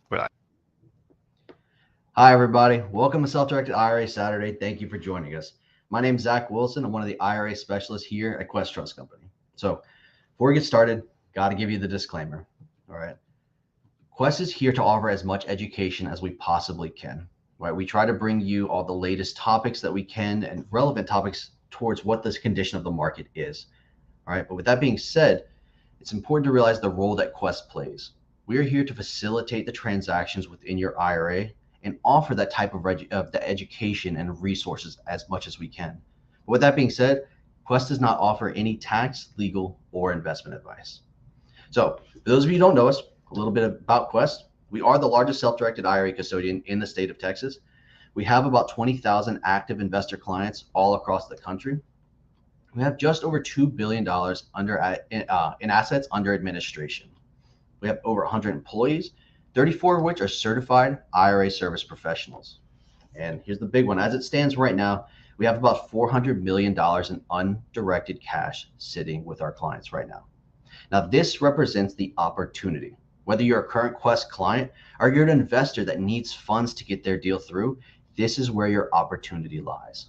Right. Hi, everybody. Welcome to Self-Directed IRA Saturday. Thank you for joining us. My name is Zach Wilson. I'm one of the IRA specialists here at Quest Trust Company. So before we get started, got to give you the disclaimer. All right. Quest is here to offer as much education as we possibly can. Right. We try to bring you all the latest topics that we can and relevant topics towards what this condition of the market is. All right. But with that being said, it's important to realize the role that Quest plays. We are here to facilitate the transactions within your IRA and offer that type of the education and resources as much as we can. But with that being said, Quest does not offer any tax, legal, or investment advice. So, for those of you who don't know us, a little bit about Quest. We are the largest self-directed IRA custodian in the state of Texas. We have about 20,000 active investor clients all across the country. We have just over $2 billion in assets under administration. We have over 100 employees, 34 of which are certified IRA service professionals. And here's the big one. As it stands right now, we have about $400 million in undirected cash sitting with our clients right now. Now, this represents the opportunity. Whether you're a current Quest client or you're an investor that needs funds to get their deal through, this is where your opportunity lies.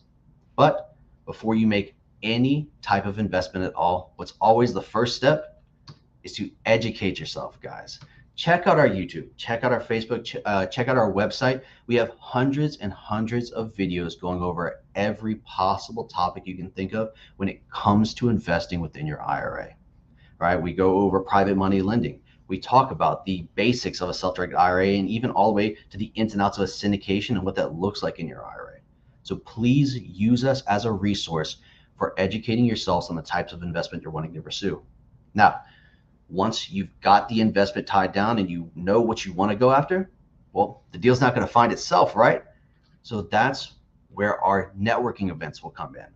But before you make any type of investment at all, what's always the first step is to educate yourself, guys. Check out our YouTube, check out our Facebook, check out our website. We have hundreds and hundreds of videos going over every possible topic you can think of when it comes to investing within your IRA. Right? We go over private money lending. We talk about the basics of a self-directed IRA and even all the way to the ins and outs of a syndication and what that looks like in your IRA. So please use us as a resource for educating yourselves on the types of investment you're wanting to pursue. Now, once you've got the investment tied down and you know what you want to go after, well, the deal's not going to find itself, right? So that's where our networking events will come in.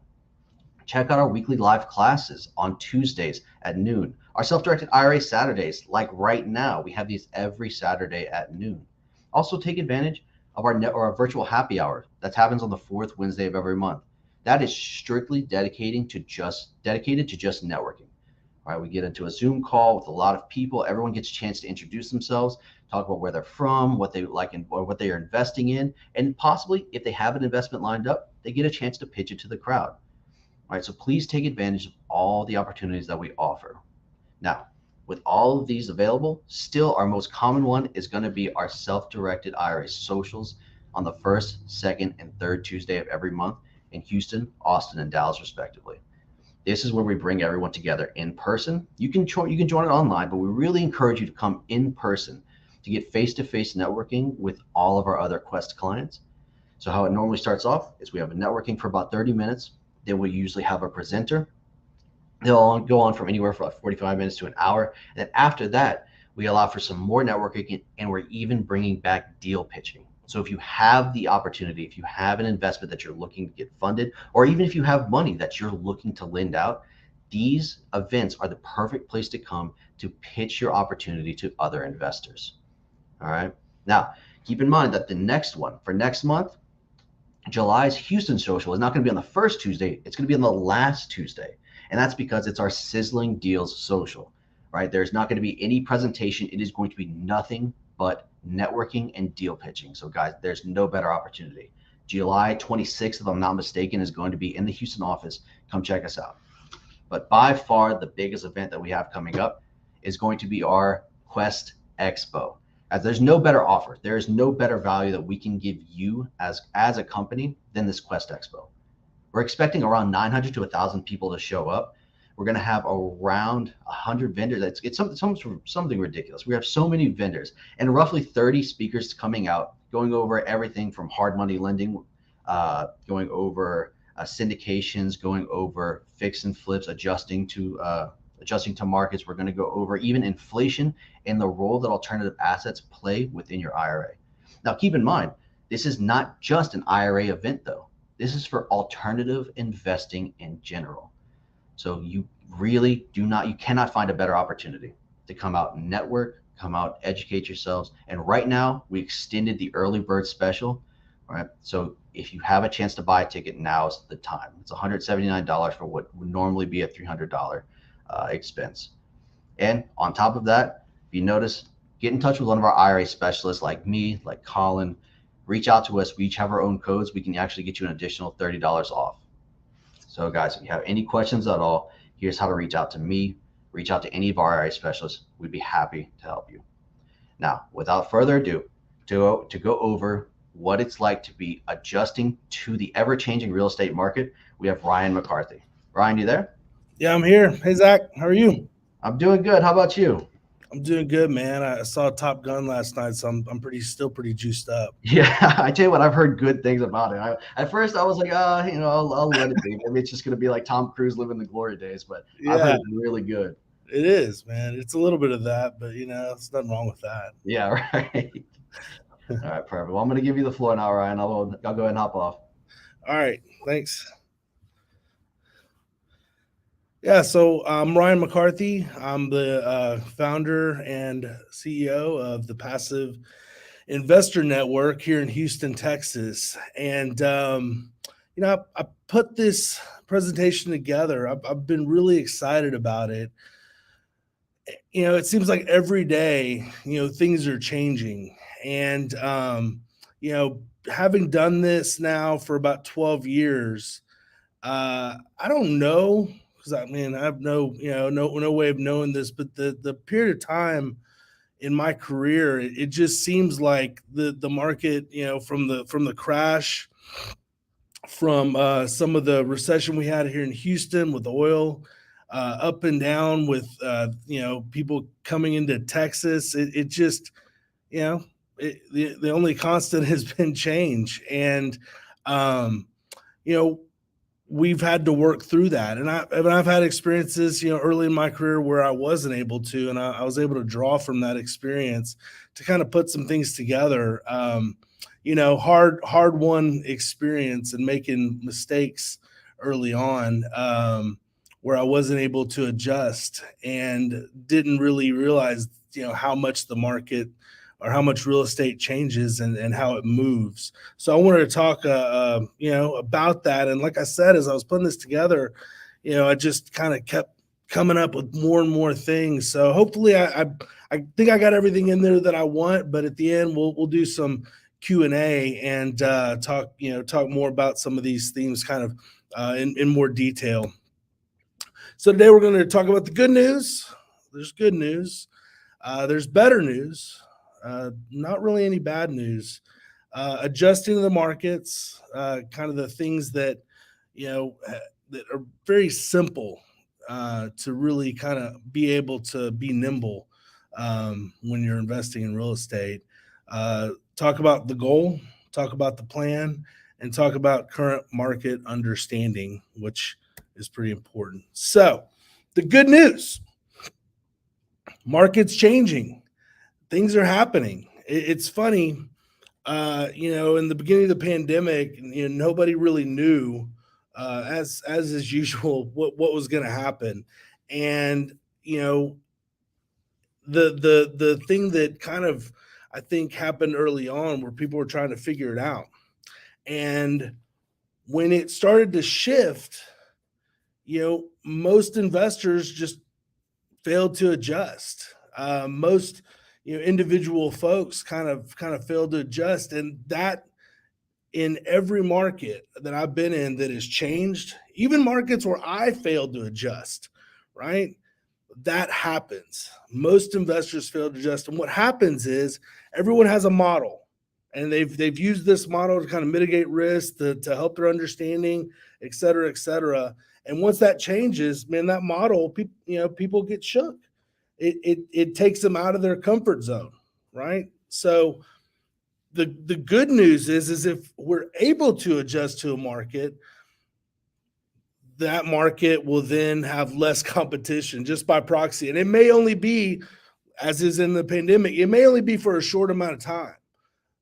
Check out our weekly live classes on Tuesdays at noon. Our self-directed IRA Saturdays, like right now, we have these every Saturday at noon. Also take advantage of our virtual happy hour that happens on the fourth Wednesday of every month. That is strictly dedicated to just networking. All right, we get into a Zoom call with a lot of people. Everyone gets a chance to introduce themselves, talk about where they're from, what they like, or what they are investing in, and possibly if they have an investment lined up, they get a chance to pitch it to the crowd. All right, so please take advantage of all the opportunities that we offer. Now, with all of these available, still our most common one is going to be our self-directed IRA socials on the first, second, and third Tuesday of every month in Houston, Austin, and Dallas, respectively. This is where we bring everyone together in person. You can join it online, but we really encourage you to come in person to get face-to-face networking with all of our other Quest clients. So how it normally starts off is we have a networking for about 30 minutes. Then we usually have a presenter. They'll go on from anywhere from 45 minutes to an hour. And then after that, we allow for some more networking, and we're even bringing back deal pitching. So if you have the opportunity, if you have an investment that you're looking to get funded, or even if you have money that you're looking to lend out, these events are the perfect place to come to pitch your opportunity to other investors. All right. Now, keep in mind that the next one for next month, July's Houston social is not going to be on the first Tuesday. It's going to be on the last Tuesday. And that's because it's our Sizzling Deals social, right? There's not going to be any presentation. It is going to be nothing but networking and deal pitching. So guys, there's no better opportunity. July 26th, if I'm not mistaken, is going to be in the Houston office. Come check us out. But by far the biggest event that we have coming up is going to be our Quest Expo. As there's no better offer, there is no better value that we can give you as a company than this Quest Expo. We're expecting around 900 to 1,000 people to show up. We're going to have around 100 vendors. It's something ridiculous. We have so many vendors and roughly 30 speakers coming out, going over everything from hard money lending, going over syndications, going over fix and flips, adjusting to markets. We're going to go over even inflation and the role that alternative assets play within your IRA. Now, keep in mind, this is not just an IRA event, though. This is for alternative investing in general. So you cannot find a better opportunity to come out and network, come out, educate yourselves. And right now, we extended the early bird special. All right. So if you have a chance to buy a ticket, now's the time. It's $179 for what would normally be a $300 expense. And on top of that, if you notice, get in touch with one of our IRA specialists like me, like Colin. Reach out to us. We each have our own codes. We can actually get you an additional $30 off. So guys, if you have any questions at all, here's how to reach out to me, reach out to any of our IRA specialists. We'd be happy to help you. Now, without further ado, to go over what it's like to be adjusting to the ever-changing real estate market, we have Ryan McCarthy. Ryan, you there? Yeah, I'm here. Hey, Zach, how are you? I'm doing good. How about you? I'm doing good, man. I saw Top Gun last night, so I'm still pretty juiced up. Yeah, I tell you what, I've heard good things about it. At first, I was like, I'll let it be. Maybe it's just going to be like Tom Cruise living the glory days, but I've heard Yeah, it's really good. it is, man. It's a little bit of that, but there's nothing wrong with that. Yeah, right. All right, perfect. Well, I'm going to give you the floor now, Ryan. I'll go ahead and hop off. All right, thanks. Yeah, so I'm Ryan McCarthy. I'm the founder and CEO of the Passive Investor Network here in Houston, Texas. And, I put this presentation together. I've been really excited about it. It seems like every day, things are changing. And, having done this now for about 12 years, I don't know, because I have no way of knowing this, but the period of time in my career, it just seems like the market, from the crash, from some of the recession we had here in Houston with oil, up and down with people coming into Texas. It just the only constant has been change, and you know we've had to work through that. And I've had experiences, early in my career where I wasn't able to, and I was able to draw from that experience to kind of put some things together. Hard won experience and making mistakes early on, where I wasn't able to adjust and didn't really realize, how much the market or how much real estate changes and how it moves. So I wanted to talk, about that. And like I said, as I was putting this together, I just kind of kept coming up with more and more things. So hopefully I think I got everything in there that I want, but at the end we'll do some Q&A and talk more about some of these themes kind of in more detail. So today we're going to talk about the good news. There's good news. There's better news. Not really any bad news. Adjusting to the markets, kind of the things that that are very simple to really kind of be able to be nimble when you're investing in real estate. Talk about the goal, talk about the plan, and talk about current market understanding, which is pretty important. So, the good news: market's changing. Things are happening. It's funny, in the beginning of the pandemic, nobody really knew, as is usual, what was going to happen, and the thing that kind of I think happened early on where people were trying to figure it out, and when it started to shift, most investors just failed to adjust. Most individual folks kind of failed to adjust, and that in every market that I've been in that has changed, even markets where I failed to adjust, right? That happens. Most investors fail to adjust, and what happens is everyone has a model, and they've used this model to kind of mitigate risk, to help their understanding, et cetera, et cetera. And once that changes, man, that model, people get shook. It takes them out of their comfort zone, right? So the good news is if we're able to adjust to a market, that market will then have less competition just by proxy. And it may only be, as is in the pandemic, it may only be for a short amount of time.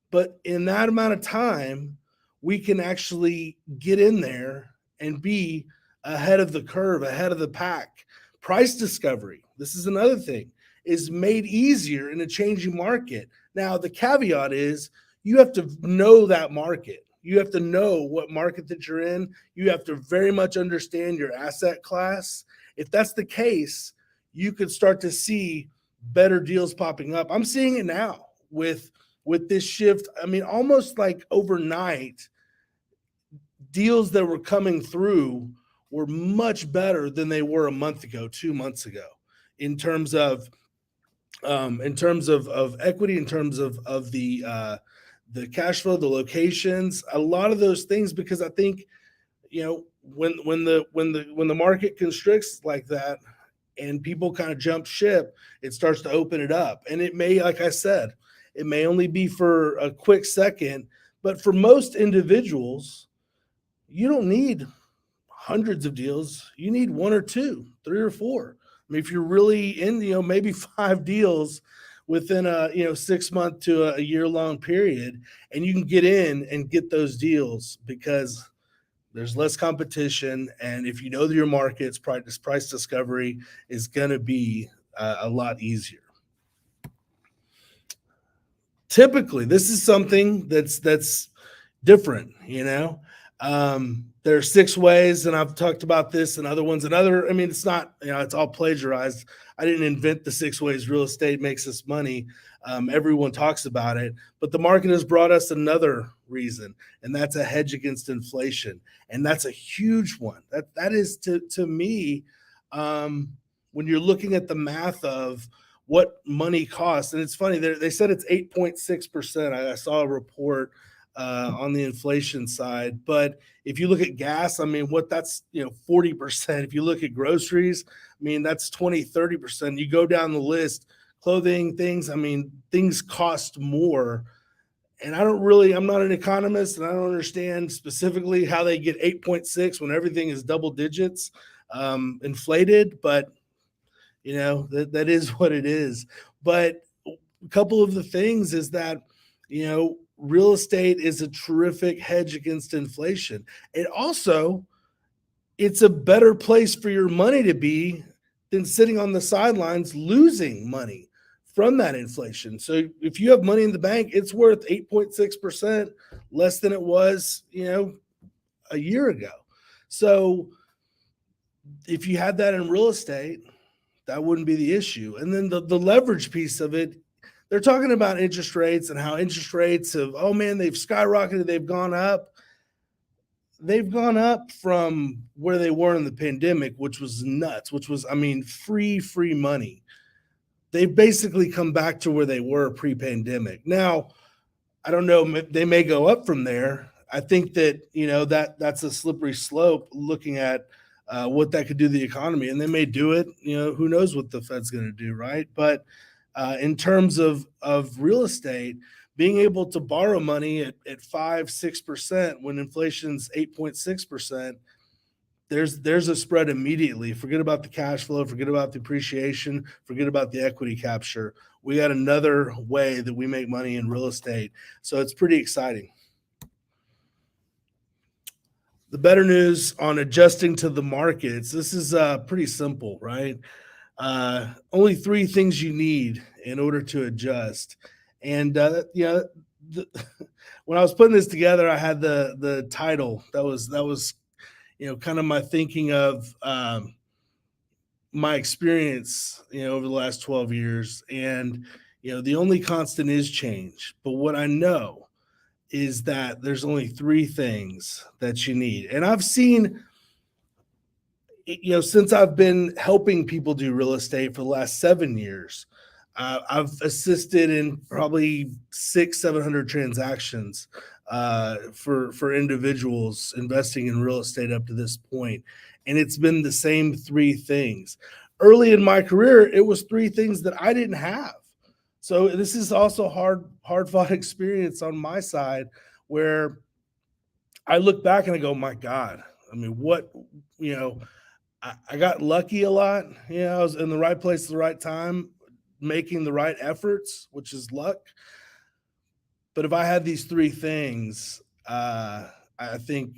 But in that amount of time, we can actually get in there and be ahead of the curve, ahead of the pack. Price discovery, this is another thing, is made easier in a changing market. Now, the caveat is you have to know that market. You have to know what market that you're in. You have to very much understand your asset class. If that's the case, you could start to see better deals popping up. I'm seeing it now with this shift. I mean, almost like overnight, deals that were coming through were much better than they were a month ago, 2 months ago, in terms of equity, in terms of the cash flow, the locations, a lot of those things. Because I think, when the market constricts like that and people kind of jump ship, it starts to open it up. And it may, like I said, it may only be for a quick second, but for most individuals, you don't need hundreds of deals. You need 1 or 2, 3 or 4. I mean, if you're really in, maybe 5 deals within a 6-month to a year-long period, and you can get in and get those deals because there's less competition, and if you know that your market's price discovery is going to be a lot easier. Typically, this is something that's different. There are 6 ways, and I've talked about this and other ones. I mean, it's not, it's all plagiarized. I didn't invent the 6 ways real estate makes us money. Everyone talks about it, but the market has brought us another reason, and that's a hedge against inflation. And that's a huge one. That is to me, when you're looking at the math of what money costs, and it's funny, they said it's 8.6%. I saw a report on the inflation side, but if you look at gas, I mean, that's 40%. If you look at groceries, I mean, that's 20-30%. You go down the list, clothing, things, I mean, things cost more. And I'm not an economist, and I don't understand specifically how they get 8.6 when everything is double digits inflated, but that is what it is. But a couple of the things is that, real estate is a terrific hedge against inflation. It's a better place for your money to be than sitting on the sidelines losing money from that inflation. So if you have money in the bank, it's worth 8.6% less than it was, a year ago. So if you had that in real estate, that wouldn't be the issue. And then the leverage piece of it, they're talking about interest rates and how interest rates they've skyrocketed, they've gone up. They've gone up from where they were in the pandemic, which was nuts, free money. They've basically come back to where they were pre-pandemic. Now, I don't know, they may go up from there. I think that that's a slippery slope looking at what that could do to the economy, and they may do it. Who knows what the Fed's going to do, right? But in terms of real estate, being able to borrow money at 5-6% when inflation's 8.6%, there's a spread immediately. Forget about the cash flow, forget about the appreciation, forget about the equity capture. We got another way that we make money in real estate. So it's pretty exciting. The better news on adjusting to the markets, this is pretty simple, right? Only 3 things you need in order to adjust. And when I was putting this together, I had the title that was kind of my thinking of my experience, over the last 12 years. And, the only constant is change. But what I know is that there's only 3 things that you need. And I've seen, since I've been helping people do real estate for the last 7 years, I've assisted in probably 600-700 transactions for individuals investing in real estate up to this point. And it's been the same 3 things. Early in my career, it was 3 things that I didn't have. So this is also hard-fought experience on my side, where I look back and I go, my God, I mean, I got lucky a lot. I was in the right place at the right time, making the right efforts, which is luck. But if I had these 3 things, I think,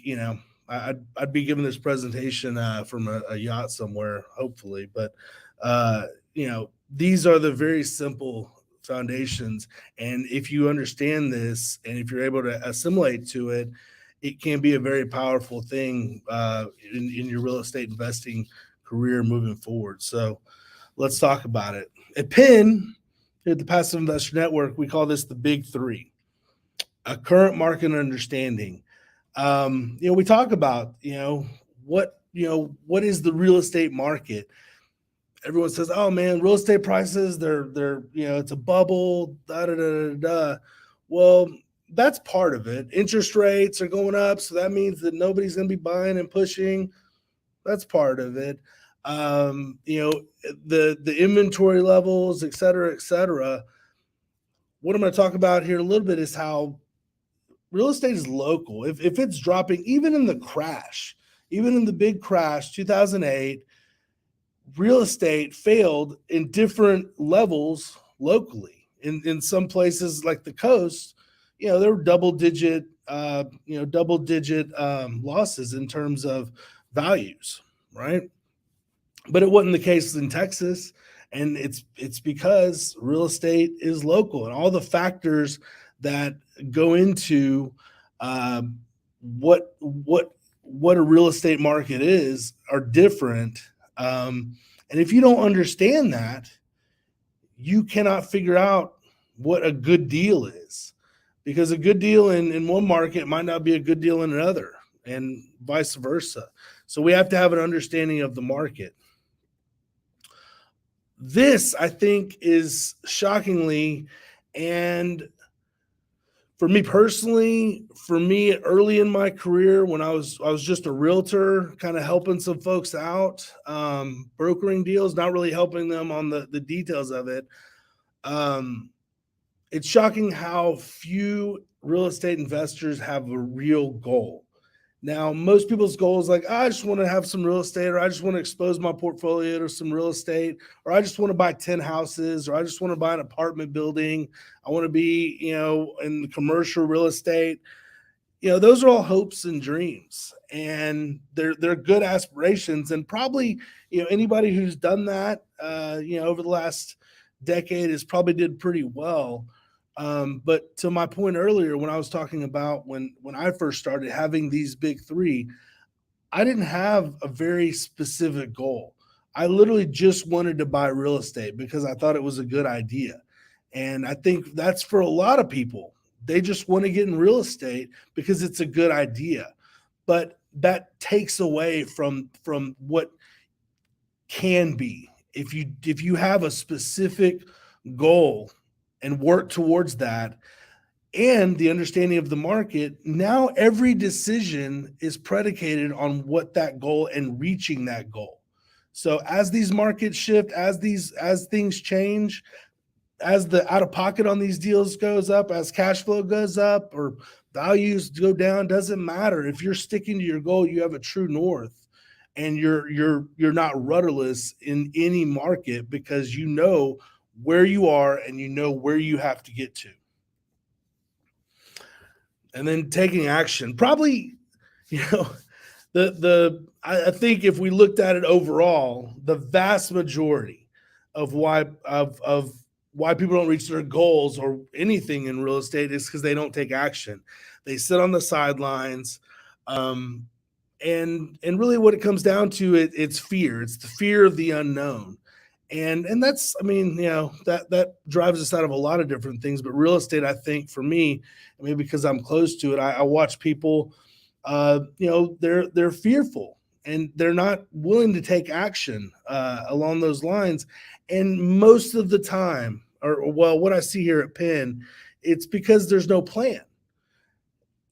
I'd be giving this presentation from a yacht somewhere, hopefully. But, these are the very simple foundations. And if you understand this, and if you're able to assimilate to it, it can be a very powerful thing in your real estate investing career moving forward. So let's talk about it. At Penn, at the Passive Investor Network, we call this the big three: a current market understanding. We talk about, what is the real estate market? Everyone says, "Oh man, real estate prices, they're it's a bubble." Da da da da da. Well, that's part of it. Interest rates are going up, so that means that nobody's going to be buying and pushing. That's part of it. The inventory levels, et cetera, et cetera. What I'm going to talk about here a little bit is how real estate is local. If it's dropping, even in the crash, even in the big crash, 2008, real estate failed in different levels locally. In some places like the coast, there were double digit losses in terms of values, right? But it wasn't the case in Texas, and it's because real estate is local, and all the factors that go into what a real estate market is are different. And if you don't understand that, you cannot figure out what a good deal is, because a good deal in one market might not be a good deal in another, and vice versa. So we have to have an understanding of the market. This, I think, is shockingly, and for me personally, early in my career, when I was just a realtor, kind of helping some folks out, brokering deals, not really helping them on the details of it. It's shocking how few real estate investors have a real goal. Now, most people's goal is like, I just want to have some real estate, or I just want to expose my portfolio to some real estate, or I just want to buy 10 houses, or I just want to buy an apartment building. I want to be, in commercial real estate. Those are all hopes and dreams, and they're good aspirations. And probably, anybody who's done that, over the last decade has probably did pretty well. But to my point earlier, when I was talking about when I first started having these big three, I didn't have a very specific goal. I literally just wanted to buy real estate because I thought it was a good idea. And I think that's for a lot of people. They just want to get in real estate because it's a good idea. But that takes away from what can be. If you have a specific goal and work towards that, and the understanding of the market, now every decision is predicated on what that goal and reaching that goal. So as these markets shift, as things change, as the out of pocket on these deals goes up, as cash flow goes up or values go down, doesn't matter. If you're sticking to your goal, you have a true north, and you're not rudderless in any market, because you know where you are and you know where you have to get to. And then taking action, probably, I think if we looked at it overall, the vast majority of why people don't reach their goals or anything in real estate is because they don't take action. They sit on the sidelines. And really what it comes down to, it's fear. It's the fear of the unknown. And that's, that drives us out of a lot of different things. But real estate, I think for me, maybe because I'm close to it, I watch people, they're fearful and they're not willing to take action along those lines. And most of the time, what I see here at Penn, it's because there's no plan.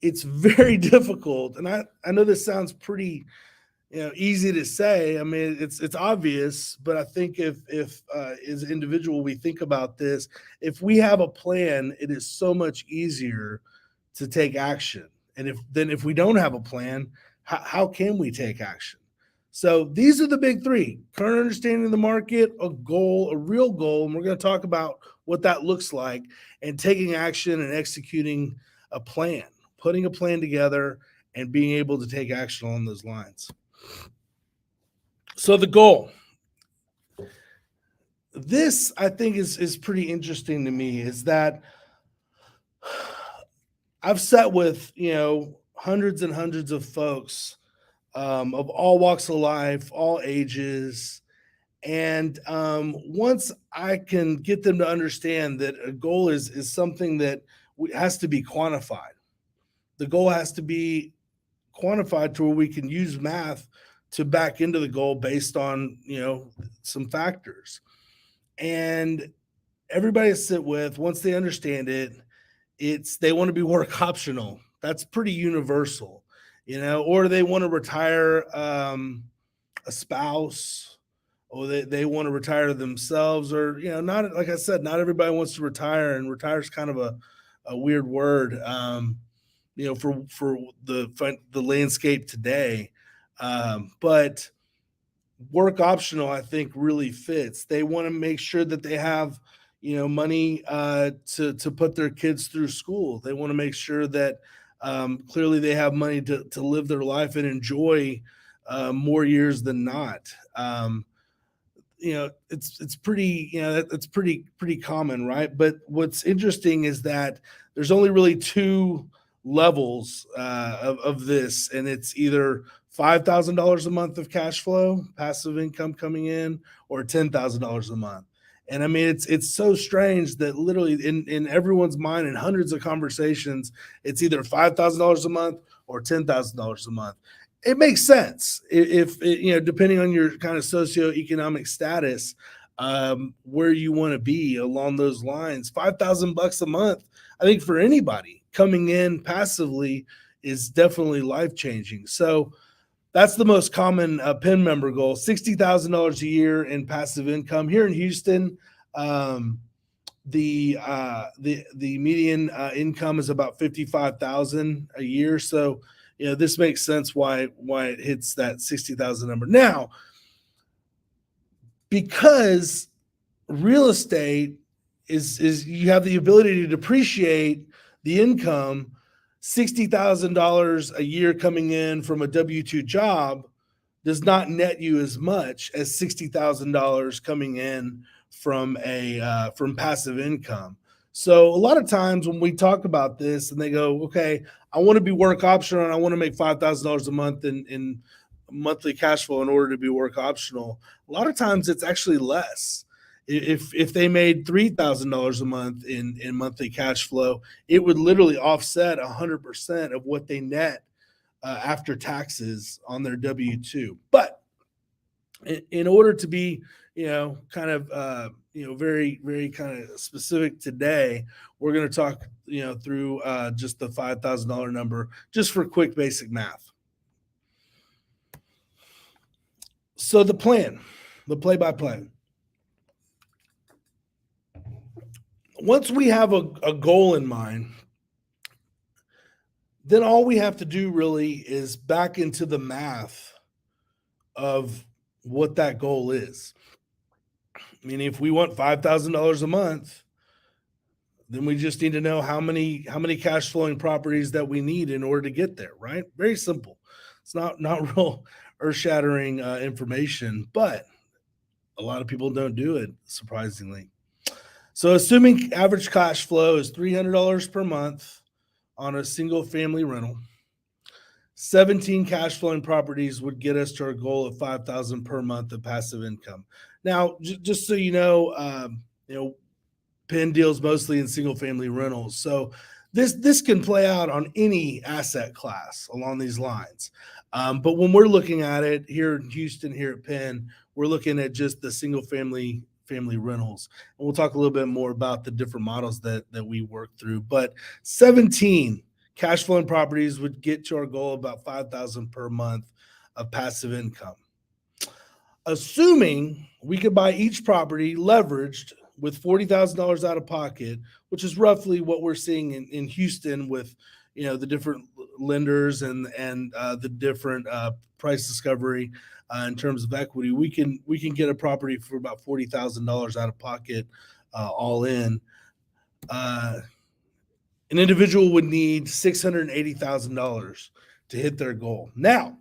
It's very difficult. And I know this sounds pretty easy to say. I mean, it's obvious, but I think if as an individual we think about this, if we have a plan, it is so much easier to take action. And if we don't have a plan, how can we take action? So these are the big three: current understanding of the market, a goal, a real goal, and we're going to talk about what that looks like, and taking action and executing a plan, putting a plan together and being able to take action along those lines. So the goal, this I think is pretty interesting to me, is that I've sat with, hundreds and hundreds of folks of all walks of life, all ages, And once I can get them to understand that a goal is something that has to be quantified, the goal has to be quantified to where we can use math to back into the goal based on some factors. And everybody I sit with, once they understand it, they want to be work optional. That's pretty universal, or they want to retire a spouse, or they want to retire themselves, or not, like I said, not everybody wants to retire, and retire is kind of a weird word, for the landscape today. But work optional, I think, really fits. They want to make sure that they have money to put their kids through school. They want to make sure that clearly they have money to live their life and enjoy more years than not. It's pretty, it's pretty common, right? But what's interesting is that there's only really two levels of this, and it's either $5,000 a month of cash flow, passive income coming in, or $10,000 a month. And I mean, it's so strange that literally in everyone's mind, in hundreds of conversations, it's either $5,000 a month or $10,000 a month. It makes sense if depending on your kind of socioeconomic status, where you want to be along those lines. $5,000 a month, I think, for anybody coming in passively is definitely life changing. So that's the most common PIN member goal: $60,000 a year in passive income here in Houston. The median income is about $55,000 a year. So this makes sense why it hits that 60,000 number. Now, because real estate is you have the ability to depreciate the income. $60,000 a year coming in from a W-2 job does not net you as much as $60,000 coming in from from passive income. So a lot of times when we talk about this and they go, okay, I want to be work optional and I want to make $5,000 a month in monthly cash flow in order to be work optional, a lot of times it's actually less. If they made $3,000 a month in monthly cash flow, it would literally offset 100% of what they net after taxes on their W-2. But in order to be, kind of, very, very kind of specific today, we're going to talk, through just the $5,000 number, just for quick basic math. So the plan, the play-by-play. Once we have a goal in mind, then all we have to do really is back into the math of what that goal is. I mean, if we want $5,000 a month, then we just need to know how many cash flowing properties that we need in order to get there, right? Very simple. It's not real earth-shattering information, but a lot of people don't do it, surprisingly. So assuming average cash flow is $300 per month on a single family rental, 17 cash flowing properties would get us to our goal of $5,000 per month of passive income. Now, just so you know, PIN deals mostly in single family rentals. So this can play out on any asset class along these lines. But when we're looking at it here in Houston, here at PIN, we're looking at just the single family rentals. And we'll talk a little bit more about the different models that we work through. But 17 cash flowing properties would get to our goal of about $5,000 per month of passive income. Assuming we could buy each property leveraged with $40,000 out of pocket, which is roughly what we're seeing in Houston with the different lenders and the different price discovery in terms of equity, we can get a property for about $40,000 out of pocket, all in. An individual would need $680,000 to hit their goal. Now,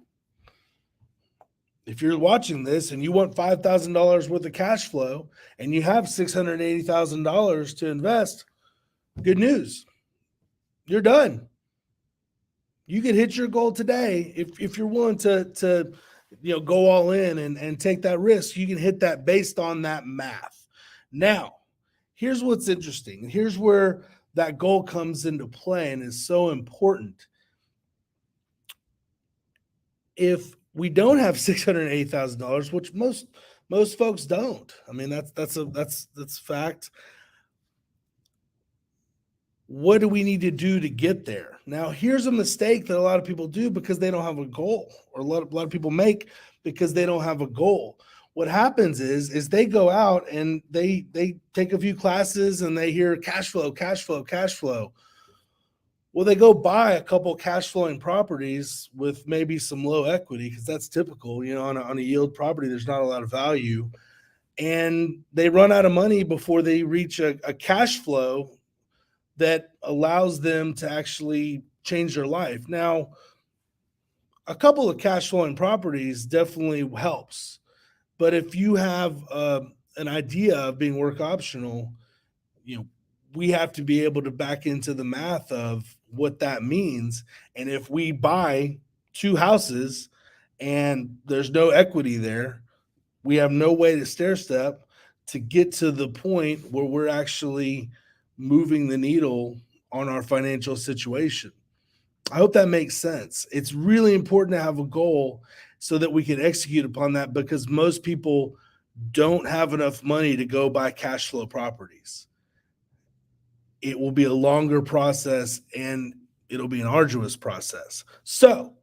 if you're watching this and you want $5,000 worth of cash flow and you have $680,000 to invest, good news. You're done. You can hit your goal today if you're willing to go all in and take that risk, you can hit that based on that math. Now, here's what's interesting. Here's where that goal comes into play and is so important. If we don't have $680,000, which most folks don't, I mean that's fact. What do we need to do to get there? Now, here's a mistake that a lot of people do because they don't have a goal, or a lot of people make because they don't have a goal. What happens is they go out and they take a few classes and they hear cash flow, cash flow, cash flow. Well, they go buy a couple cash flowing properties with maybe some low equity, because that's typical. On a yield property, there's not a lot of value, and they run out of money before they reach a cash flow that allows them to actually change their life. Now, a couple of cash flowing properties definitely helps, but if you have an idea of being work optional, we have to be able to back into the math of what that means. And if we buy 2 houses and there's no equity there, we have no way to stair step to get to the point where we're actually moving the needle on our financial situation. I hope that makes sense. It's really important to have a goal so that we can execute upon that, because most people don't have enough money to go buy cash flow properties. It will be a longer process and it'll be an arduous process. So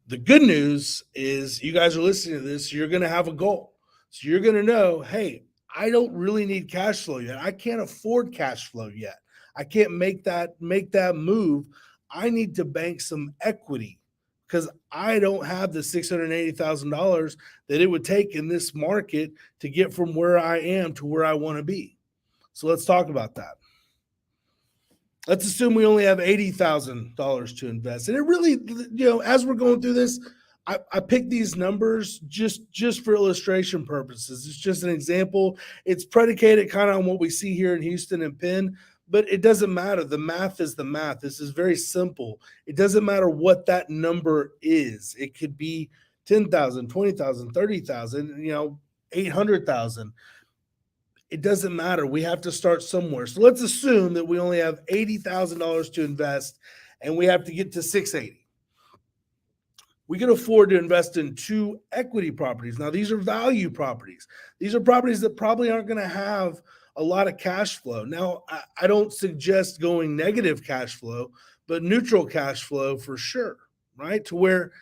the good news is, you guys are listening to this, you're going to have a goal. So you're going to know, hey, I don't really need cash flow yet. I can't afford cash flow yet. I can't make that move. I need to bank some equity because I don't have the $680,000 that it would take in this market to get from where I am to where I want to be. So let's talk about that. Let's assume we only have $80,000 to invest. And it really, as we're going through this, I picked these numbers just for illustration purposes. It's just an example. It's predicated kind of on what we see here in Houston and Penn, but it doesn't matter. The math is the math. This is very simple. It doesn't matter what that number is. It could be 10,000, 20,000, 30,000, 800,000. It doesn't matter. We have to start somewhere. So let's assume that we only have $80,000 to invest and we have to get to 680. We can afford to invest in 2 equity properties. Now, these are value properties. These are properties that probably aren't going to have a lot of cash flow. Now, I don't suggest going negative cash flow, but neutral cash flow for sure, right? To where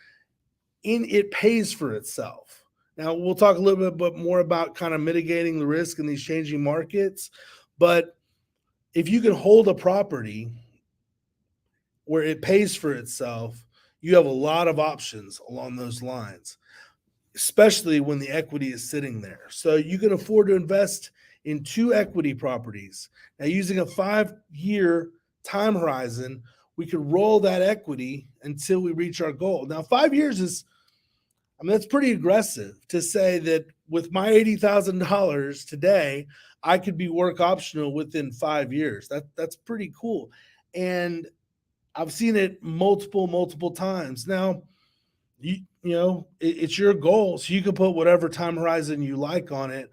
it pays for itself. Now, we'll talk a little bit more about kind of mitigating the risk in these changing markets. But if you can hold a property where it pays for itself, you have a lot of options along those lines, especially when the equity is sitting there. So you can afford to invest in 2 equity properties. Now, using a 5-year time horizon, we could roll that equity until we reach our goal. Now, 5 years that's pretty aggressive to say that with my $80,000 today, I could be work optional within 5 years. That's pretty cool. And I've seen it multiple times. Now, it's your goal, so you can put whatever time horizon you like on it.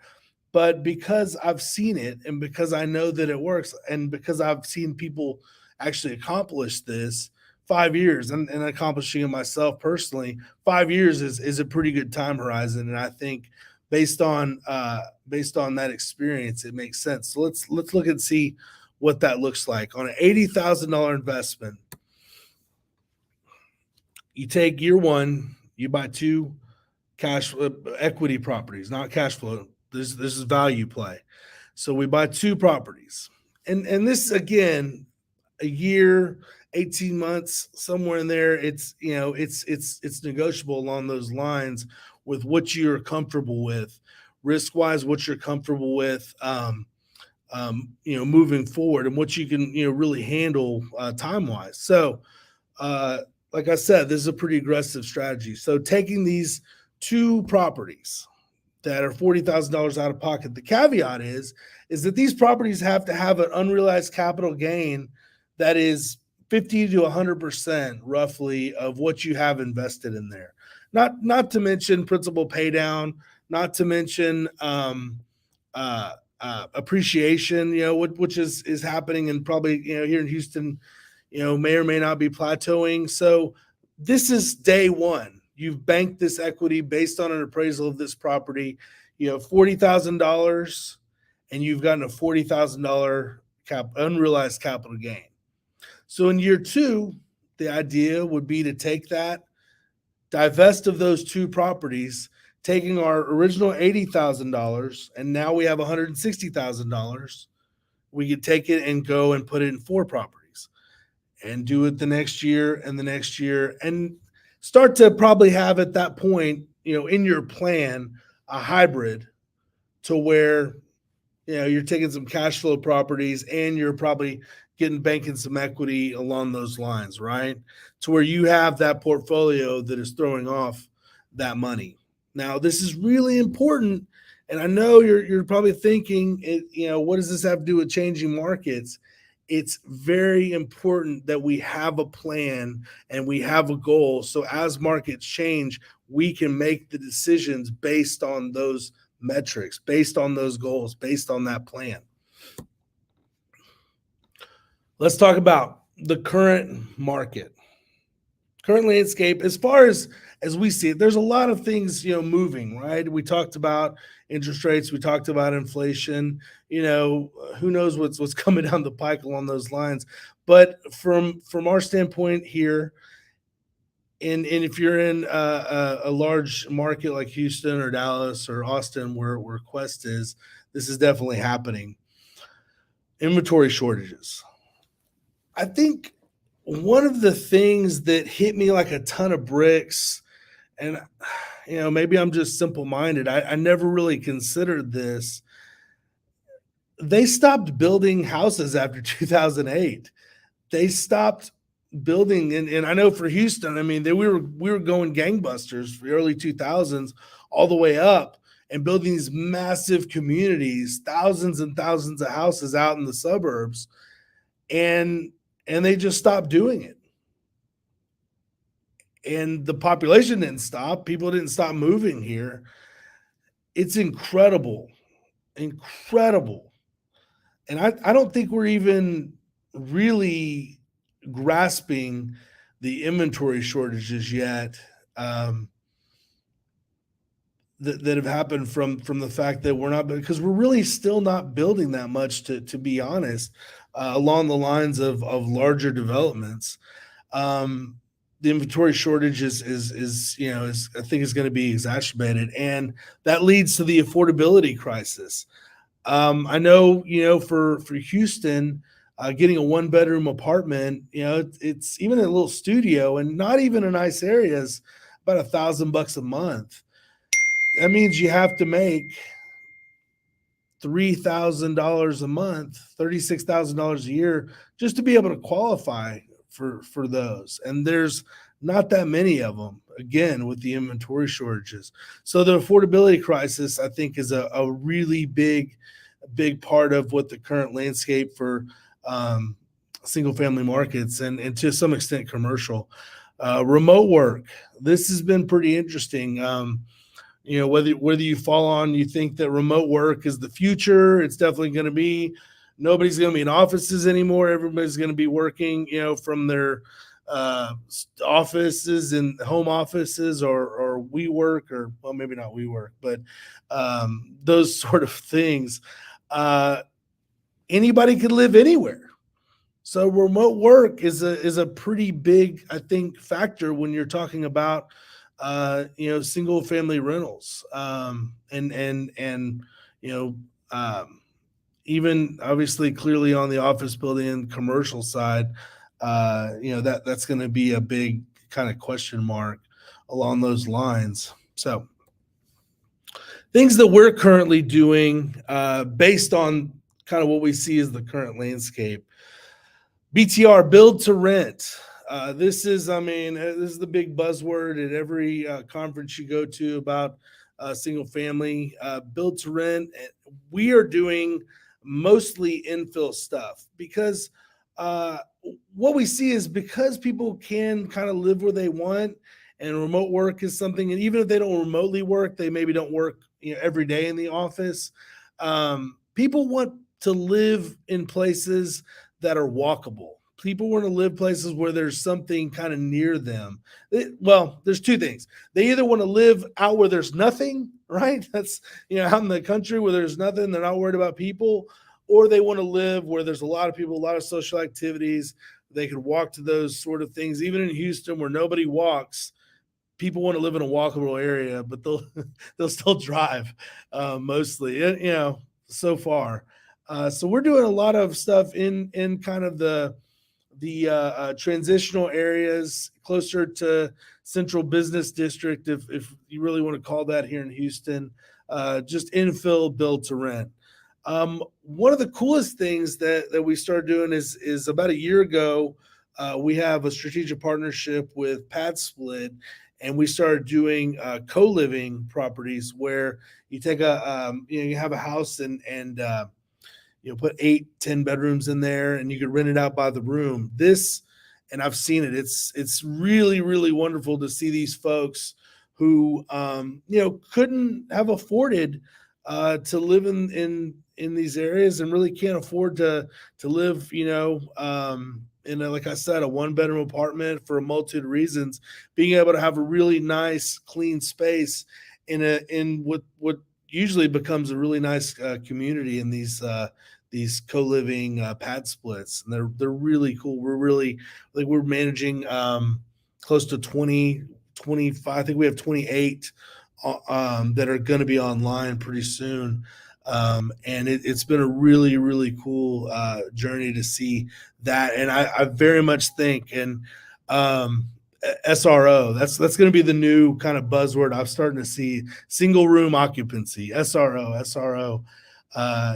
But because I've seen it, and because I know that it works, and because I've seen people actually accomplish this, 5 years, and accomplishing it myself personally, 5 years is a pretty good time horizon. And I think based on that experience, it makes sense. So let's look and see what that looks like. On an $80,000 investment, you take year 1, you buy 2 cash equity properties, not cash flow. This is value play. So we buy 2 properties, and this, again, a year, 18 months, somewhere in there. It's negotiable along those lines with what you're comfortable with, risk wise, what you're comfortable with, moving forward, and what you can really handle time wise. So, like I said, this is a pretty aggressive strategy. So taking these 2 properties that are $40,000 out of pocket. The caveat is that these properties have to have an unrealized capital gain that is 50 to 100% roughly of what you have invested in there. Not to mention principal pay down, not to mention appreciation, which is happening, and probably here in Houston, may or may not be plateauing. So this is day one. You've banked this equity based on an appraisal of this property. You have $40,000, and you've gotten a $40,000 unrealized capital gain. So in year two, the idea would be to take that, divest of those two properties, taking our original $80,000, and now we have $160,000. We could take it and go and put it in 4 properties and do it the next year and the next year, and start to probably have at that point, in your plan, a hybrid to where, you're taking some cash flow properties and you're probably banking some equity along those lines, right? To where you have that portfolio that is throwing off that money. Now, this is really important, and I know you're probably thinking, what does this have to do with changing markets? It's very important that we have a plan and we have a goal. So as markets change, we can make the decisions based on those metrics, based on those goals, based on that plan. Let's talk about the current market, current landscape. As far as we see it, there's a lot of things, moving, right? We talked about interest rates. We talked about inflation. Who knows what's coming down the pike along those lines. But from our standpoint here, and if you're in a large market like Houston or Dallas or Austin, where Quest is, this is definitely happening. Inventory shortages. I think one of the things that hit me like a ton of bricks, and maybe I'm just simple-minded, I never really considered this. They stopped building houses after 2008. They stopped building, and I know for Houston, I mean, we were going gangbusters for the early 2000s all the way up, and building these massive communities, thousands and thousands of houses out in the suburbs, and they just stopped doing it. And the population didn't stop. People didn't stop moving here. It's incredible. And I don't think we're even really grasping the inventory shortages yet, that have happened from the fact that we're because we're really still not building that much, to be honest, along the lines of larger developments. The inventory shortage is I think is going to be exacerbated, and that leads to the affordability crisis. I know, for Houston, getting a 1-bedroom apartment, it's even a little studio, and not even a nice area, is about $1,000 a month. That means you have to make $3,000 a month, $36,000 a year, just to be able to qualify for those. And there's not that many of them, again, with the inventory shortages. So the affordability crisis, I think, is a really big part of what the current landscape for single family markets, and to some extent commercial. Remote work, this has been pretty interesting. Whether you fall on, you think that remote work is the future, it's definitely going to be. Nobody's going to be in offices anymore. Everybody's going to be working, from their offices and home offices, or WeWork, or, well, maybe not WeWork, but those sort of things. Anybody could live anywhere. So remote work is a pretty big, I think, factor when you're talking about single family rentals, even obviously clearly on the office building and commercial side, that's going to be a big kind of question mark along those lines. So things that we're currently doing, based on kind of what we see as the current landscape. BTR, build to rent. This is the big buzzword at every conference you go to about single family. Build to rent. We are doing mostly infill stuff because what we see is because people can kind of live where they want, and remote work is something, and even if they don't remotely work, they maybe don't work every day in the office. People want to live in places that are walkable. People want to live places where there's something kind of near them. Well, there's two things. They either want to live out where there's nothing, right? That's out in the country where there's nothing, they're not worried about people, or they want to live where there's a lot of people, a lot of social activities. They could walk to those sort of things. Even in Houston, where nobody walks, people want to live in a walkable area, but they'll they'll still drive mostly. So far. So we're doing a lot of stuff in kind of the transitional areas closer to central business district, if you really want to call that here in Houston. Just infill, build to rent. One of the coolest things that we started doing is about a year ago, we have a strategic partnership with Pad Split, and we started doing co-living properties where you take you have a house and put 8-10 bedrooms in there, and you could rent it out by the room. And I've seen it. It's really, really wonderful to see these folks who couldn't have afforded to live in these areas, and really can't afford to live in like I said, a 1-bedroom apartment for a multitude of reasons. Being able to have a really nice clean space in what usually becomes a really nice community in these co-living pad splits, and they're really cool. We're really, like, we're managing close to 25. I think we have 28 that are going to be online pretty soon. And it's been a really, really cool journey to see that. And I very much think, and SRO, that's going to be the new kind of buzzword I'm starting to see. Single room occupancy, SRO.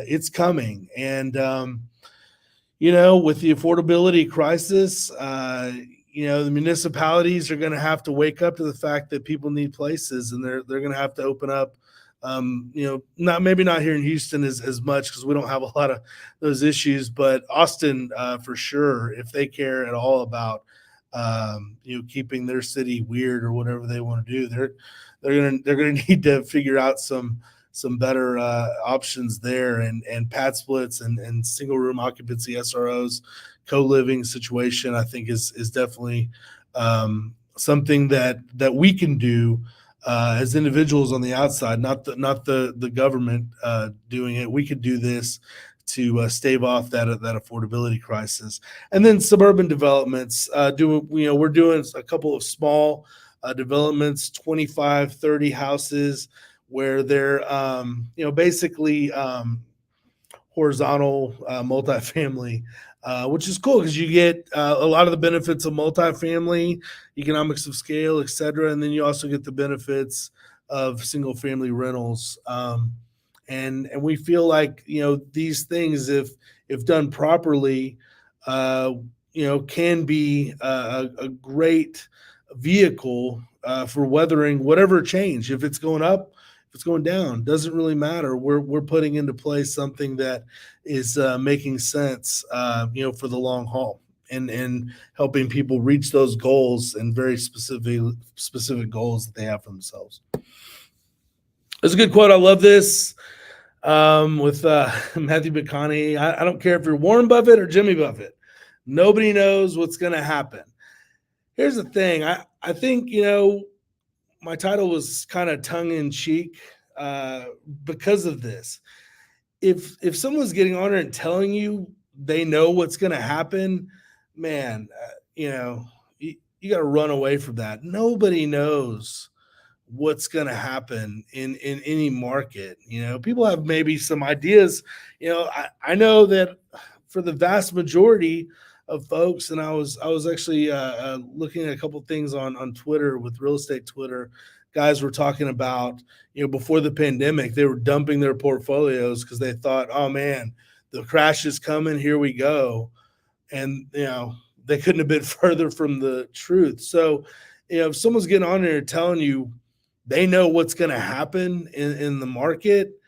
It's coming. And with the affordability crisis, the municipalities are going to have to wake up to the fact that people need places, and they're going to have to open up. Not here in Houston as much, because we don't have a lot of those issues, but Austin for sure, if they care at all about keeping their city weird or whatever they want to do, they're gonna need to figure out some better options there, and pad splits and single room occupancy SROs, co-living situation, I think is definitely something that we can do as individuals on the outside, not the government doing it. We could do this to stave off that affordability crisis. And then suburban developments, we're doing a couple of small developments, 25, 30 houses, where they're basically horizontal multifamily, which is cool because you get a lot of the benefits of multifamily, economics of scale, et cetera. And then you also get the benefits of single family rentals. And we feel like, these things, if done properly, can be a great vehicle for weathering whatever change. If it's going up, if it's going down, doesn't really matter. We're putting into place something that is making sense, for the long haul, and helping people reach those goals, and very specific goals that they have for themselves. There's a good quote. I love this with Matthew McCarthy. I don't care if you're Warren Buffett or Jimmy Buffett. Nobody knows what's going to happen. Here's the thing. I think, my title was kind of tongue in cheek because of this. If someone's getting on there and telling you they know what's going to happen, man, you got to run away from that. Nobody knows what's going to happen in any market. People have maybe some ideas. I know that for the vast majority of folks, and I was actually looking at a couple things on Twitter, with real estate Twitter. Guys were talking about, before the pandemic, they were dumping their portfolios because they thought, oh man, the crash is coming, here we go. And they couldn't have been further from the truth. So if someone's getting on there telling you they know what's going to happen in the market,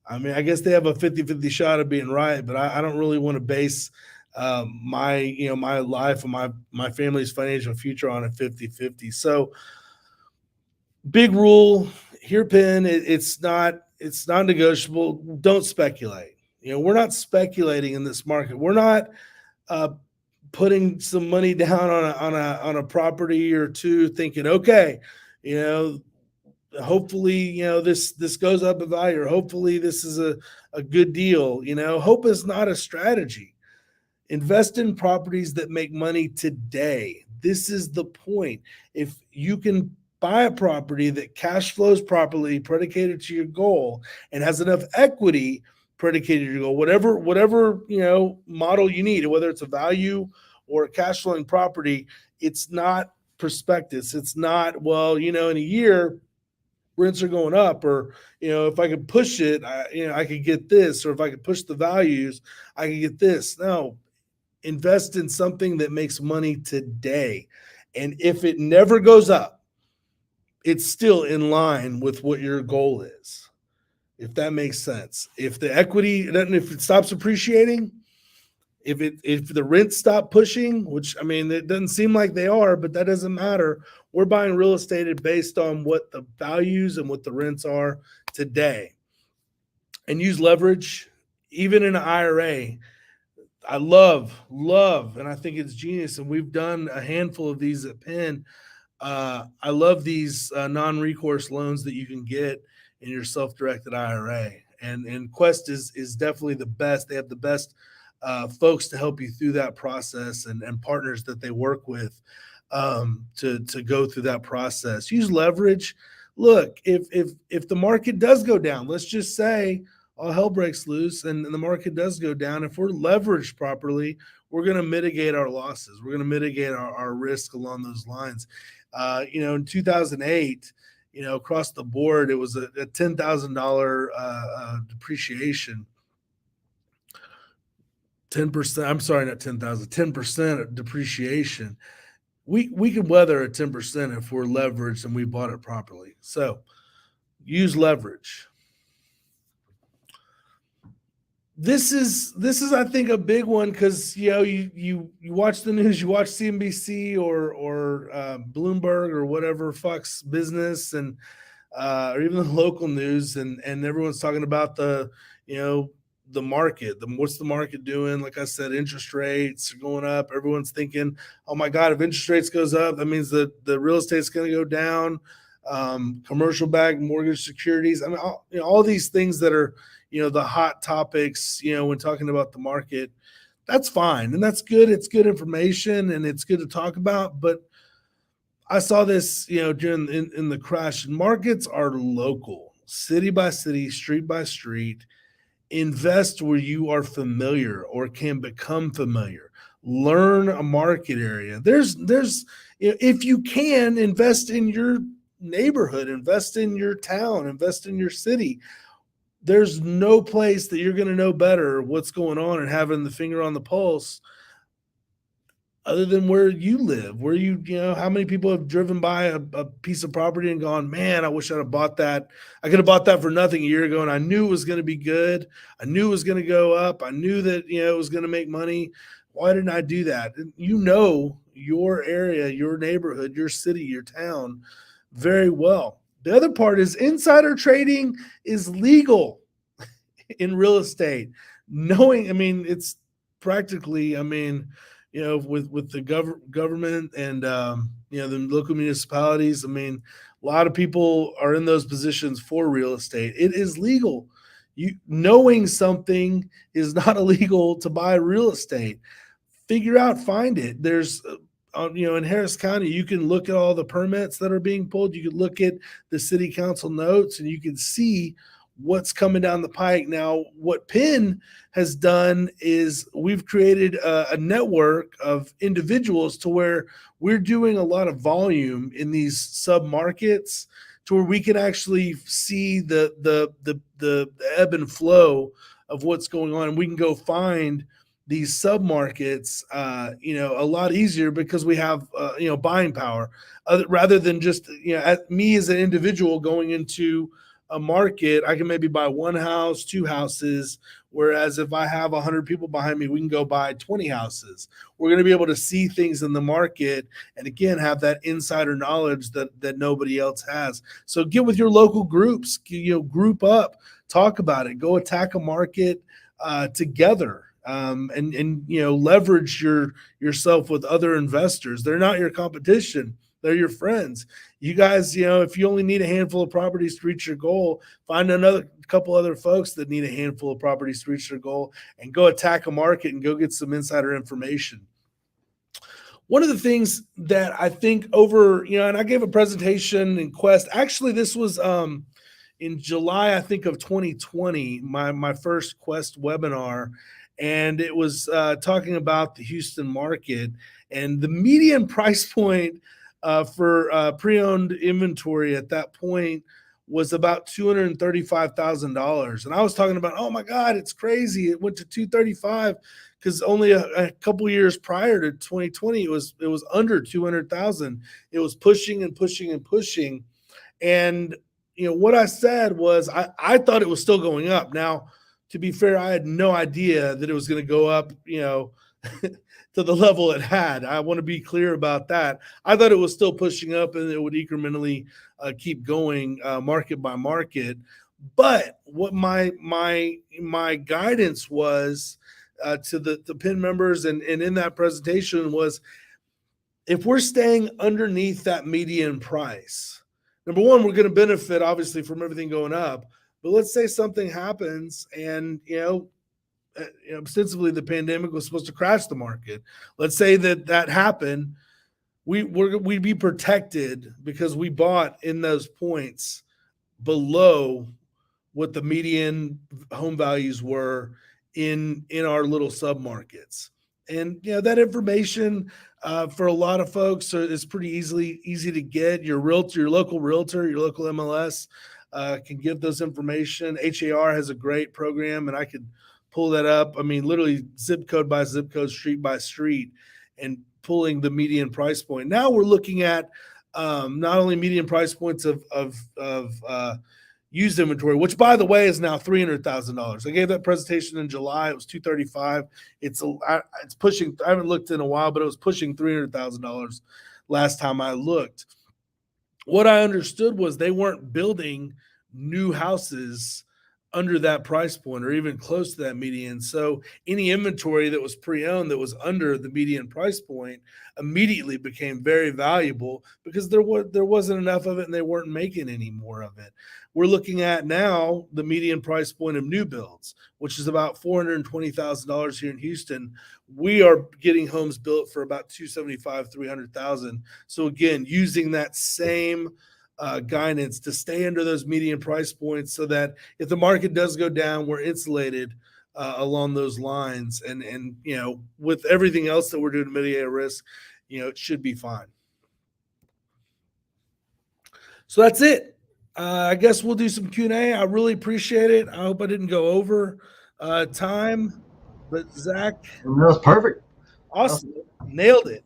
I mean, I guess they have a 50-50 shot of being right, but I don't really want to base my life and my family's financial future on a 50-50. So big rule here, Penn, it's not negotiable. Don't speculate. We're not speculating in this market. We're not uh, putting some money down on a property or two, thinking, okay, hopefully, this goes up in value, or hopefully this is a good deal. Hope is not a strategy. Invest in properties that make money today. This is the point. If you can buy a property that cash flows properly, predicated to your goal, and has enough equity predicated to your goal, whatever model you need, whether it's a value or a cash flowing property, it's not prospectus. It's not, well, in a year rents are going up, or if I could push it, I could get this, or if I could push the values, I could get this. No, invest in something that makes money today. And if it never goes up, it's still in line with what your goal is, if that makes sense. If the equity, if it stops appreciating, if the rents stop pushing, which it doesn't seem like they are, but that doesn't matter. We're buying real estate based on what the values and what the rents are today. And use leverage, even in an IRA. I love, and I think it's genius. And we've done a handful of these at Penn. I love these non-recourse loans that you can get in your self-directed IRA. And Quest is definitely the best. They have the best folks to help you through that process, and partners that they work with to go through that process. Use leverage. Look, if the market does go down, let's just say all hell breaks loose and the market does go down, if we're leveraged properly, we're going to mitigate our losses. We're going to mitigate our risk along those lines. In 2008, across the board, it was a $10,000 depreciation. 10%, I'm sorry, not 10,000, 10% depreciation. We can weather a 10% if we're leveraged and we bought it properly. So use leverage. This is I think a big one, because you watch the news, you watch CNBC or Bloomberg or whatever, Fox Business, and or even the local news, and everyone's talking about the market. What's the market doing? Like I said, interest rates are going up. Everyone's thinking, oh my God, if interest rates goes up, that means that the real estate's going to go down. Commercial backed mortgage securities. All these things that are the hot topics, when talking about the market. That's fine, and that's good. It's good information, and it's good to talk about. But I saw this, during in the crash. Markets are local, city by city, street by street. Invest where you are familiar or can become familiar. Learn a market area. There's if you can, invest in your neighborhood, invest in your town, invest in your city. There's no place that you're going to know better what's going on and having the finger on the pulse other than where you live, where how many people have driven by a piece of property and gone, man, I wish I'd have bought that. I could have bought that for nothing a year ago, and I knew it was going to be good. I knew it was going to go up. I knew that, it was going to make money. Why didn't I do that? And your area, your neighborhood, your city, your town very well. The other part is insider trading is legal in real estate. It's practically, with the government and the local municipalities. A lot of people are in those positions for real estate. It is legal. Knowing something is not illegal to buy real estate. Figure out, find it. There's in Harris County, you can look at all the permits that are being pulled. You can look at the city council notes, and you can see what's coming down the pike. Now, what Penn has done is we've created a network of individuals to where we're doing a lot of volume in these sub markets, to where we can actually see the ebb and flow of what's going on. And we can go find these sub markets, a lot easier, because we have buying power, rather than just me as an individual going into a market, I can maybe buy one house, two houses. Whereas if I have 100 people behind me, we can go buy 20 houses. We're going to be able to see things in the market and again have that insider knowledge that nobody else has. So get with your local groups, group up, talk about it, go attack a market together. And leverage yourself with other investors. They're not your competition; they're your friends. You guys, if you only need a handful of properties to reach your goal, find another couple other folks that need a handful of properties to reach their goal, and go attack a market and go get some insider information. One of the things that I think and I gave a presentation in Quest. Actually, this was in July, I think, of 2020, my first Quest webinar, and it was talking about the Houston market and the median price point for pre-owned inventory at that point was about $235,000. And I was talking about, oh my God, it's crazy. It went to 235 because only a couple years prior to 2020, it was under 200,000. It was pushing and pushing and pushing. And what I said was I thought it was still going up. Now, to be fair, I had no idea that it was going to go up, to the level it had. I want to be clear about that. I thought it was still pushing up and it would incrementally keep going market by market. But what my guidance was to the PIN members and in that presentation was, if we're staying underneath that median price, number one, we're going to benefit obviously from everything going up. But let's say something happens and, ostensibly the pandemic was supposed to crash the market. Let's say that happened. We'd be protected because we bought in those points below what the median home values were in our little submarkets. And that information for a lot of folks is pretty easy to get. Your local realtor, your local MLS can give those information. HAR has a great program, and I could pull that up. I mean, literally zip code by zip code, street by street, and pulling the median price point. Now we're looking at not only median price points of used inventory, which by the way is now $300,000. I gave that presentation in July. It was $235,000. It's pushing. I haven't looked in a while, but it was pushing $300,000 last time I looked. What I understood was they weren't building new houses under that price point or even close to that median. So any inventory that was pre-owned that was under the median price point immediately became very valuable because there wasn't enough of it and they weren't making any more of it. We're looking at now the median price point of new builds, which is about $420,000 here in Houston. We are getting homes built for about $275,000, $300,000. So again, using that same guidance to stay under those median price points so that if the market does go down, we're insulated along those lines. And with everything else that we're doing to mitigate risk, it should be fine. So that's it. I guess we'll do some Q&A. I really appreciate it. I hope I didn't go over time, but Zach, that was perfect. Awesome. Nailed it.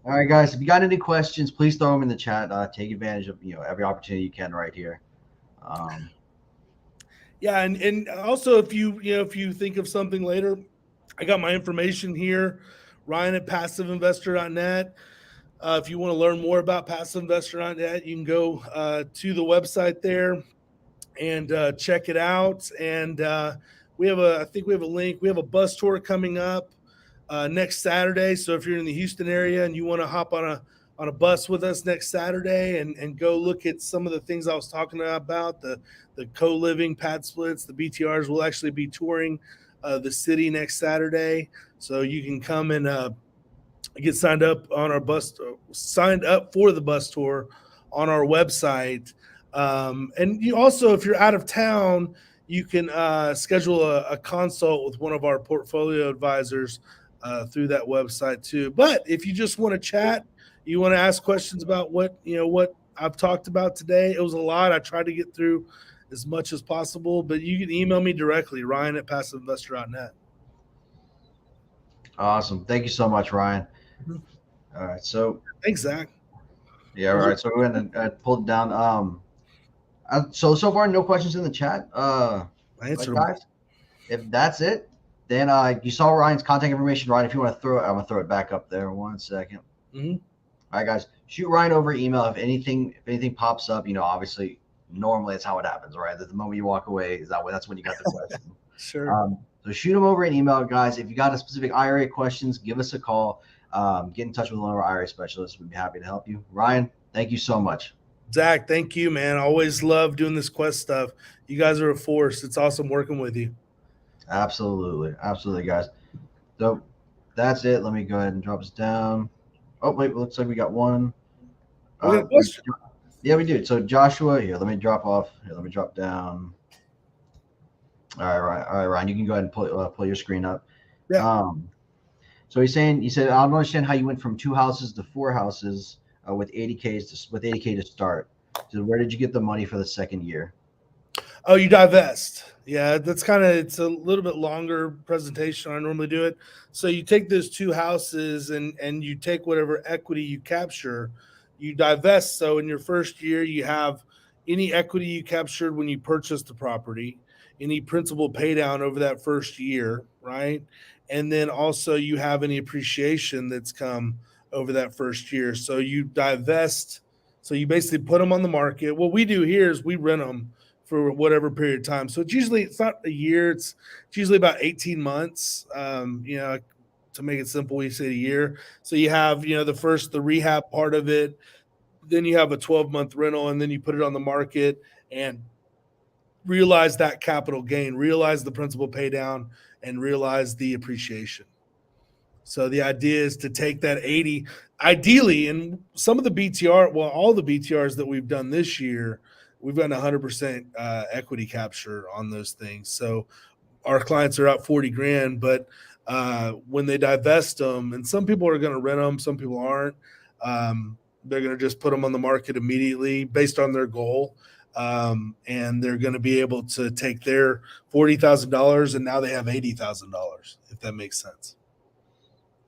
All right, guys, if you got any questions, please throw them in the chat. Take advantage of every opportunity you can right here. Yeah, and also if you think of something later, I got my information here, Ryan at passiveinvestor.net. If you want to learn more about passiveinvestor.net, you can go to the website there and check it out. And I think we have a link. We have a bus tour coming up next Saturday. So if you're in the Houston area and you want to hop on a bus with us next Saturday and go look at some of the things I was talking about, the co-living pad splits, the BTRs, will actually be touring the city next Saturday. So you can come and get signed up on our signed up for the bus tour on our website. And you also, if you're out of town, you can schedule a consult with one of our portfolio advisors through that website too. But if you just want to chat, you want to ask questions about what I've talked about today, it was a lot. I tried to get through as much as possible, but you can email me directly, Ryan at passiveinvestor.net. Awesome. Thank you so much, Ryan. Mm-hmm. All right. So thanks, Zach. Yeah. All right. So we're going to pull it down. So far, no questions in the chat. I But answered them. guys, if that's it, then you saw Ryan's contact information. Ryan, if you want to throw it, I'm gonna throw it back up there. 1 second. Mm-hmm. All right, guys, shoot Ryan over email if anything pops up. Obviously, normally it's how it happens, right? That the moment you walk away, that's when you got the question. Sure. So shoot them over an email, guys. If you got a specific IRA questions, give us a call. Get in touch with one of our IRA specialists. We'd be happy to help you. Ryan, thank you so much. Zach, thank you, man. I always love doing this Quest stuff. You guys are a force. It's awesome working with you. Absolutely, guys. So that's it. Let me go ahead and drop this down. Oh wait, looks like we got one. We got a question. Yeah, we do. So Joshua, here, let me drop off. Here, let me drop down. All right, Ryan, you can go ahead and pull your screen up. Yeah. So he said, I don't understand how you went from 2 houses to 4 houses with 80K to start. So where did you get the money for the second year? Oh, you divest. Yeah, it's a little bit longer presentation. I normally do it. So you take those 2 houses and you take whatever equity you capture, you divest. So in your first year, you have any equity you captured when you purchased the property, any principal pay down over that first year, right? And then also you have any appreciation that's come over that first year. So you divest. So you basically put them on the market. What we do here is we rent them for whatever period of time. So it's not a year. It's usually about 18 months. To make it simple, we say a year. So you have, the rehab part of it. Then you have a 12-month rental, and then you put it on the market and realize that capital gain, realize the principal pay down, and realize the appreciation. So the idea is to take that 80, ideally, and some of the BTR, well, all the BTRs that we've done this year, we've gotten 100% equity capture on those things. So our clients are out 40 grand, but when they divest them, and some people are going to rent them, some people aren't, they're going to just put them on the market immediately based on their goal. And they're going to be able to take their $40,000 and now they have $80,000, if that makes sense.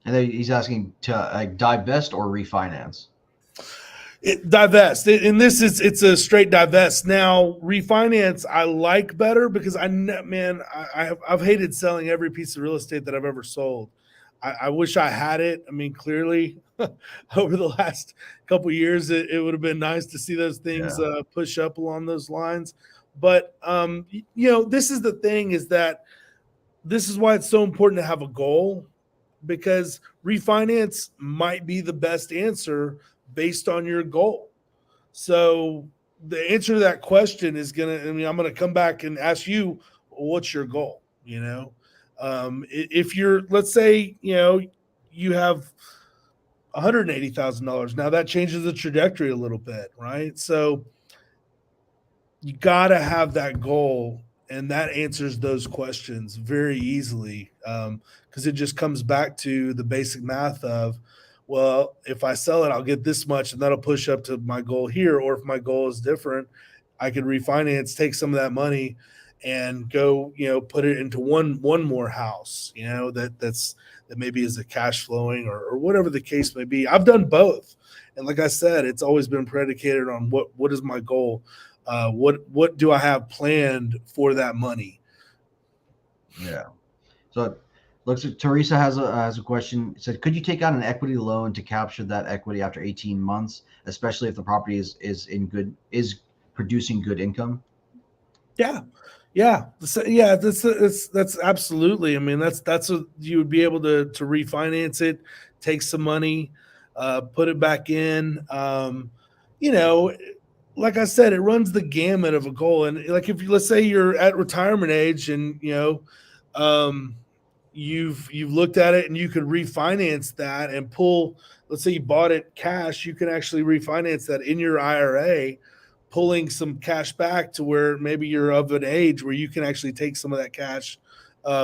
And then he's asking to divest or refinance. Divest. It's a straight divest. Now refinance I like better because I've hated selling every piece of real estate that I've ever sold. I wish I had it. I mean, clearly over the last couple of years, it would have been nice to see those things push up along those lines. But this is the thing, is that this is why it's so important to have a goal, because refinance might be the best answer based on your goal. So the answer to that question is I'm going to come back and ask you, what's your goal? If you're, let's say, you have $180,000, now that changes the trajectory a little bit, right? So you got to have that goal, and that answers those questions very easily, because it just comes back to the basic math of, well, if I sell it, I'll get this much, and that'll push up to my goal here. Or if my goal is different, I could refinance, take some of that money, and go, put it into one more house, that maybe is a cash flowing or whatever the case may be. I've done both, and like I said, it's always been predicated on what is my goal. What do I have planned for that money? Yeah. So looks like Teresa has a question. It said, could you take out an equity loan to capture that equity after 18 months, especially if the property is producing good income? Yeah. That's absolutely. I mean, that's what you would be able to refinance it, take some money, put it back in. Like I said, it runs the gamut of a goal. And like, let's say you're at retirement age and, you've looked at it and you could refinance that and pull, let's say you bought it cash, you can actually refinance that in your IRA, pulling some cash back to where maybe you're of an age where you can actually take some of that cash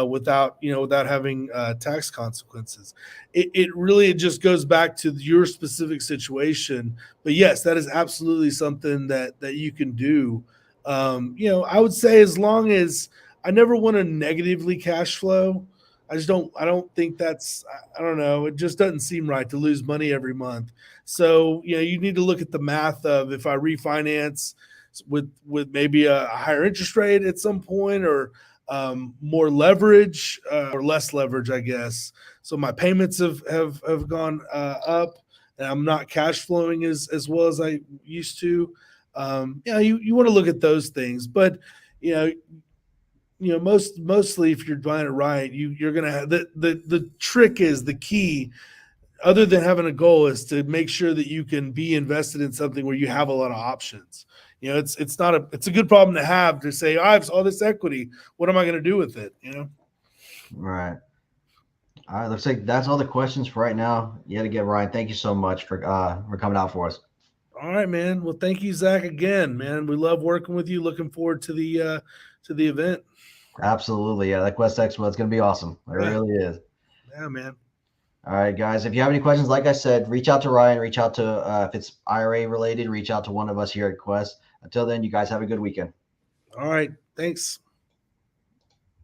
without having tax consequences. It really just goes back to your specific situation. But yes, that is absolutely something that you can do. I would say, as long as I never want to negatively cash flow, I don't think that's, I don't know. It just doesn't seem right to lose money every month. So, you need to look at the math of, if I refinance with maybe a higher interest rate at some point, or more leverage or less leverage, I guess. So my payments have gone up, and I'm not cash flowing as well as I used to. You want to look at those things, but mostly if you're buying it right, you're gonna have the trick is the key. Other than having a goal, is to make sure that you can be invested in something where you have a lot of options. It's a good problem to have, to say, I have all this equity. What am I going to do with it? Right. All right. Looks like that's all the questions for right now. Yet again, Ryan, thank you so much for coming out for us. All right, man. Well, thank you, Zach, again, man. We love working with you. Looking forward to the event. Absolutely. Yeah. That Quest Expo, it's going to be awesome. It really is. Yeah, man. All right, guys. If you have any questions, like I said, reach out to Ryan, reach out to, if it's IRA related, reach out to one of us here at Quest. Until then, you guys have a good weekend. All right. Thanks.